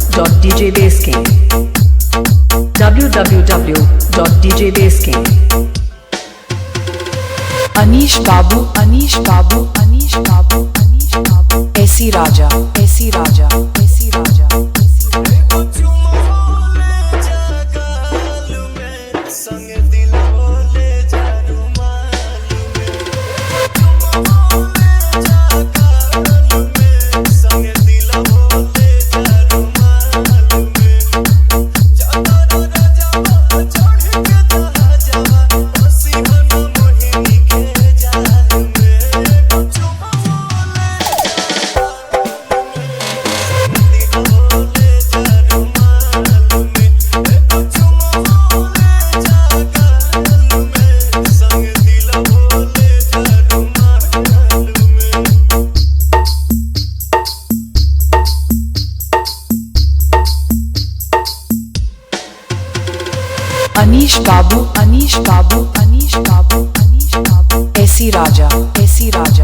www.djbasking www.djbasking Anish बाबू अनीश बाबू अनीश बाबू अनीश बाबू ऐसी राजा ऐसी राजा ऐसी राजा अनीश बाबू अनीश बाबू अनीश बाबू अनीश बाबू ऐसी राजा ऐसी राजा।